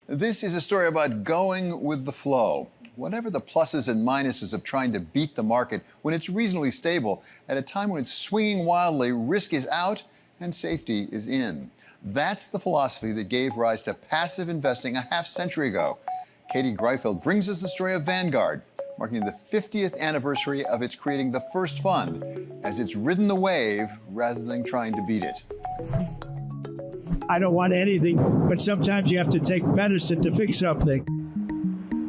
This is a story about going with the flow. Whatever the pluses and minuses of trying to beat the market when it's reasonably stable, at a time when it's swinging wildly, risk is out and safety is in. That's the philosophy that gave rise to passive investing a half-century ago. Katie Greifeld brings us the story of Vanguard, marking the 50th anniversary of its creating the first fund, as it's ridden the wave rather than trying to beat it. I don't want anything, but sometimes you have to take medicine to fix something.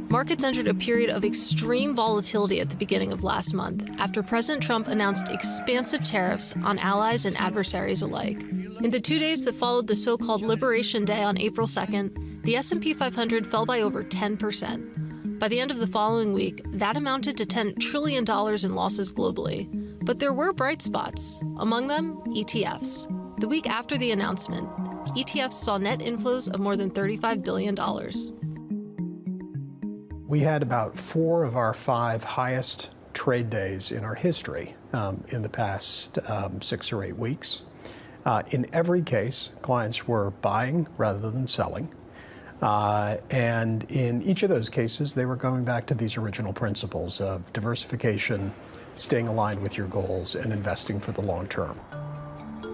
Markets entered a period of extreme volatility at the beginning of last month after President Trump announced expansive tariffs on allies and adversaries alike. In the 2 days that followed the so-called Liberation Day on April 2nd, the S&P 500 fell by over 10%. By the end of the following week, that amounted to $10 trillion in losses globally. But there were bright spots, among them ETFs. The week after the announcement, ETFs saw net inflows of more than $35 billion. We had about 4 of our 5 highest trade days in our history in the past 6 or 8 weeks. In every case, clients were buying rather than selling. And in each of those cases, they were going back to these original principles of diversification, staying aligned with your goals, and investing for the long term.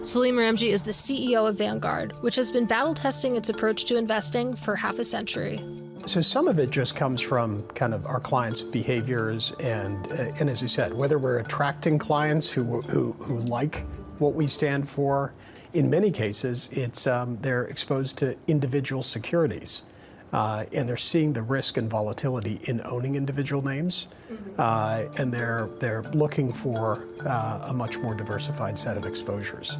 SalimRamji is the CEO of Vanguard, which has been battle-testing its approach to investing for half a century. So some of it just comes from kind of our clients' behaviors, and as you said, whether we're attracting clients who like what we stand for. In many cases, it's they're exposed to individual securities, and they're seeing the risk and volatility in owning individual names, and they're looking for a much more diversified set of exposures.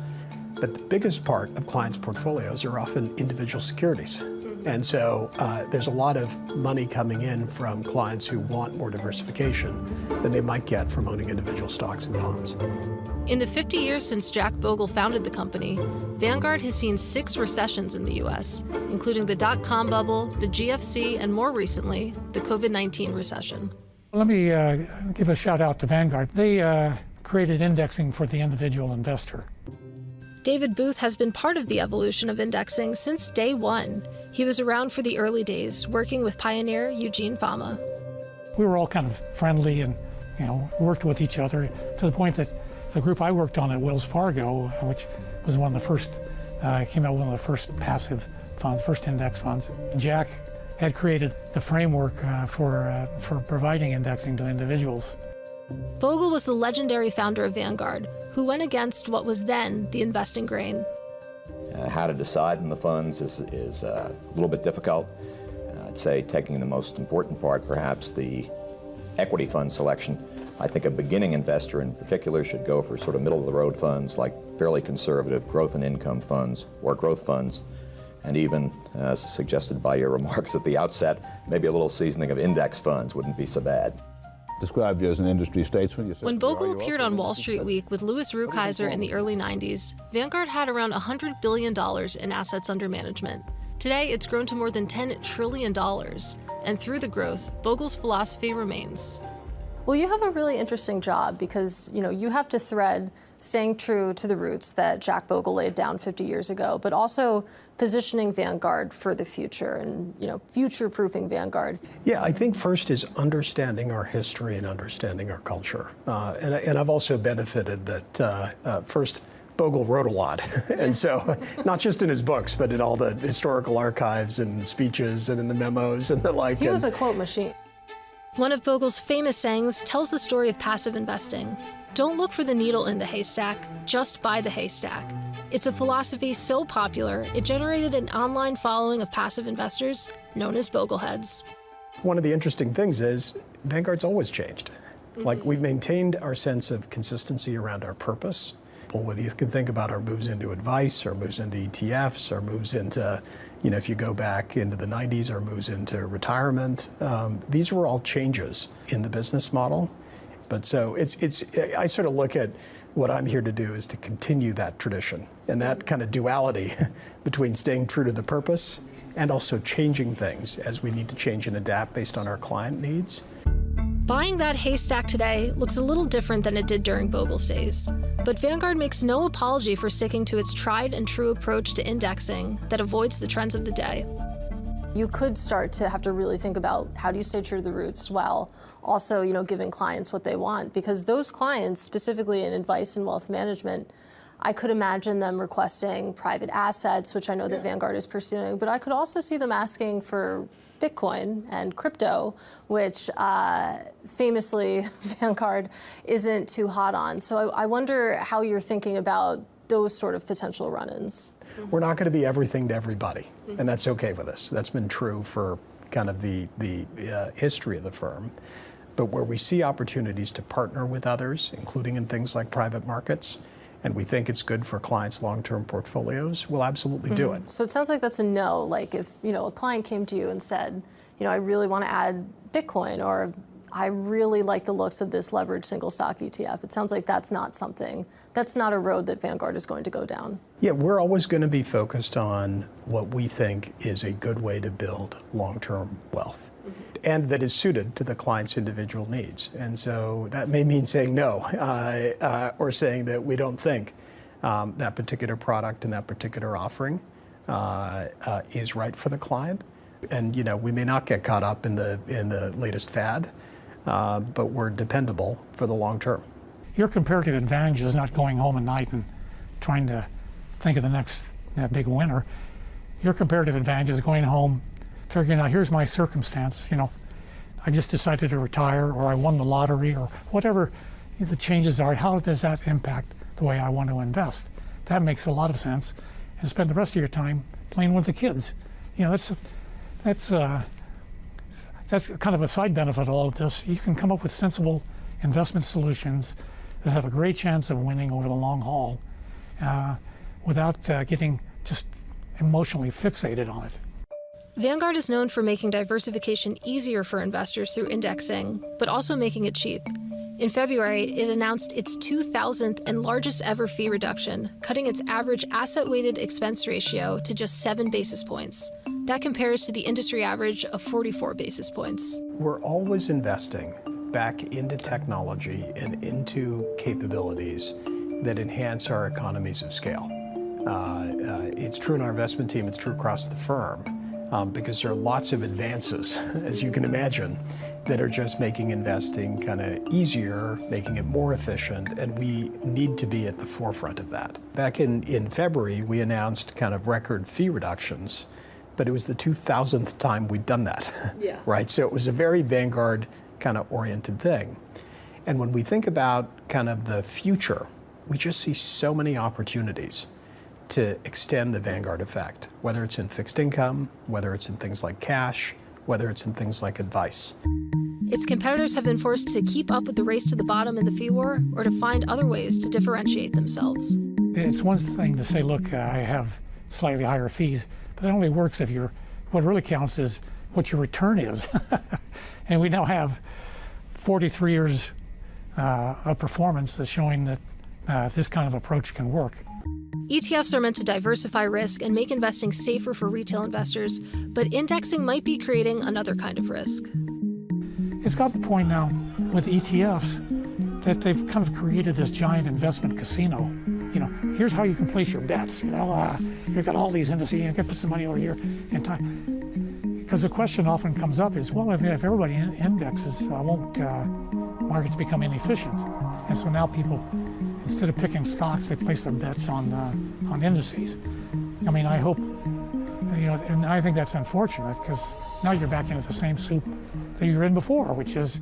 But the biggest part of clients' portfolios are often individual securities. And so there's a lot of money coming in from clients who want more diversification than they might get from owning individual stocks and bonds. In the 50 years since Jack Bogle founded the company, Vanguard has seen 6 recessions in the U.S., including the dot-com bubble, the GFC, and more recently, the COVID-19 recession. Let me give a shout out to Vanguard. They created indexing for the individual investor. David Booth has been part of the evolution of indexing since day one. He was around for the early days, working with pioneer Eugene Fama. We were all kind of friendly and, worked with each other to the point that the group I worked on at Wells Fargo, which was one of the first, came out with one of the first passive funds, first index funds. Jack had created the framework for providing indexing to individuals. Bogle was the legendary founder of Vanguard, who went against what was then the investing grain. How to decide on the funds is a little bit difficult. I'd say taking the most important part, perhaps the equity fund selection. I think a beginning investor in particular should go for sort of middle-of-the-road funds like fairly conservative growth and income funds or growth funds, and even, as suggested by your remarks at the outset, maybe a little seasoning of index funds wouldn't be so bad. Described you as an industry statesman. When Bogle appeared on Wall Street Week with Louis Rukeyser in the early 90s, Vanguard had around $100 billion in assets under management. Today, it's grown to more than $10 trillion. And through the growth, Bogle's philosophy remains. Well, you have a really interesting job because, you have to thread staying true to the roots that Jack Bogle laid down 50 years ago, but also positioning Vanguard for the future and, future-proofing Vanguard. Yeah, I think first is understanding our history and understanding our culture. And I've also benefited that first, Bogle wrote a lot. And so not just in his books, but in all the historical archives and speeches and in the memos and the like. He was a quote machine. One of Bogle's famous sayings tells the story of passive investing. Don't look for the needle in the haystack, just buy the haystack. It's a philosophy so popular, it generated an online following of passive investors known as Bogleheads. One of the interesting things is Vanguard's always changed. Like, we've maintained our sense of consistency around our purpose. Whether you can think about our moves into advice, our moves into ETFs, our moves into, if you go back into the 90s, our moves into retirement. These were all changes in the business model. But so I sort of look at what I'm here to do is to continue that tradition and that kind of duality between staying true to the purpose and also changing things as we need to change and adapt based on our client needs. Buying that haystack today looks a little different than it did during Bogle's days. But Vanguard makes no apology for sticking to its tried and true approach to indexing that avoids the trends of the day. You could start to have to really think about how do you stay true to the roots while also, giving clients what they want. Because those clients, specifically in advice and wealth management, I could imagine them requesting private assets, which I know that Vanguard is pursuing, but I could also see them asking for Bitcoin and crypto, which famously Vanguard isn't too hot on. So I wonder how you're thinking about those sort of potential run-ins. We're not going to be everything to everybody, and that's okay with us. That's been true for kind of the history of the firm. But where we see opportunities to partner with others, including in things like private markets, and we think it's good for clients' long-term portfolios, we'll absolutely do it. So it sounds like that's a no. Like if a client came to you and said, I really want to add Bitcoin, or I really like the looks of this leveraged single stock ETF. It sounds like that's not a road that Vanguard is going to go down. Yeah, we're always going to be focused on what we think is a good way to build long-term wealth, and that is suited to the client's individual needs. And so that may mean saying no, or saying that we don't think that particular product and that particular offering is right for the client. And we may not get caught up in the latest fad, but we're dependable for the long term. Your comparative advantage is not going home at night and trying to think of the next big winner. Your comparative advantage is going home, figuring out, here's my circumstance. I just decided to retire, or I won the lottery, or whatever the changes are. How does that impact the way I want to invest? That makes a lot of sense. And spend the rest of your time playing with the kids. That's kind of a side benefit of all of this. You can come up with sensible investment solutions that have a great chance of winning over the long haul without getting just emotionally fixated on it. Vanguard is known for making diversification easier for investors through indexing, but also making it cheap. In February, it announced its 2,000th and largest ever fee reduction, cutting its average asset-weighted expense ratio to just 7 basis points. That compares to the industry average of 44 basis points. We're always investing back into technology and into capabilities that enhance our economies of scale. It's true in our investment team, it's true across the firm, because there are lots of advances, as you can imagine, that are just making investing kind of easier, making it more efficient, and we need to be at the forefront of that. Back in February, we announced kind of record fee reductions, but it was the 2,000th time we'd done that, right? So it was a very Vanguard kind of oriented thing. And when we think about kind of the future, we just see so many opportunities to extend the Vanguard effect, whether it's in fixed income, whether it's in things like cash, whether it's in things like advice. Its competitors have been forced to keep up with the race to the bottom in the fee war, or to find other ways to differentiate themselves. It's one thing to say, look, I have slightly higher fees, but that only works if what really counts is what your return is. And we now have 43 years of performance that's showing that this kind of approach can work. ETFs are meant to diversify risk and make investing safer for retail investors, but indexing might be creating another kind of risk. It's got the point now with ETFs that they've kind of created this giant investment casino. Here's how you can place your bets. You've got all these indices, you can put some money over here and time. Because the question often comes up is, well, if everybody indexes, won't markets become inefficient? And so now people, instead of picking stocks, they place their bets on indices. I mean, I hope, and I think that's unfortunate, because now you're back into the same soup that you were in before, which is,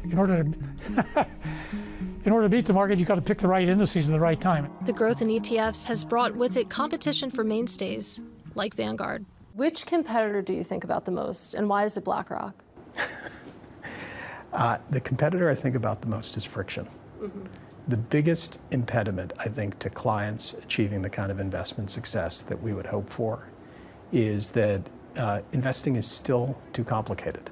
in order to beat the market, you've got to pick the right indices at the right time. The growth in ETFs has brought with it competition for mainstays, like Vanguard. Which competitor do you think about the most, and why is it BlackRock? The competitor I think about the most is friction. The biggest impediment, I think, to clients achieving the kind of investment success that we would hope for is that investing is still too complicated.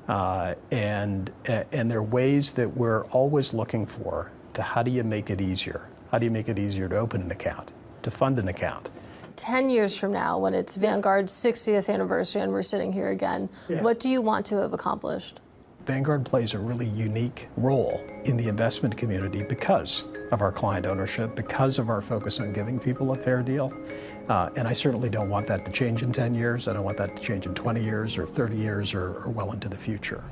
And there are ways that we're always looking for to how do you make it easier? How do you make it easier to open an account, to fund an account? 10 years from now, when it's Vanguard's 60th anniversary and we're sitting here again, what do you want to have accomplished? Vanguard plays a really unique role in the investment community because of our client ownership, because of our focus on giving people a fair deal, And I certainly don't want that to change in 10 years. I don't want that to change in 20 years or 30 years or well into the future.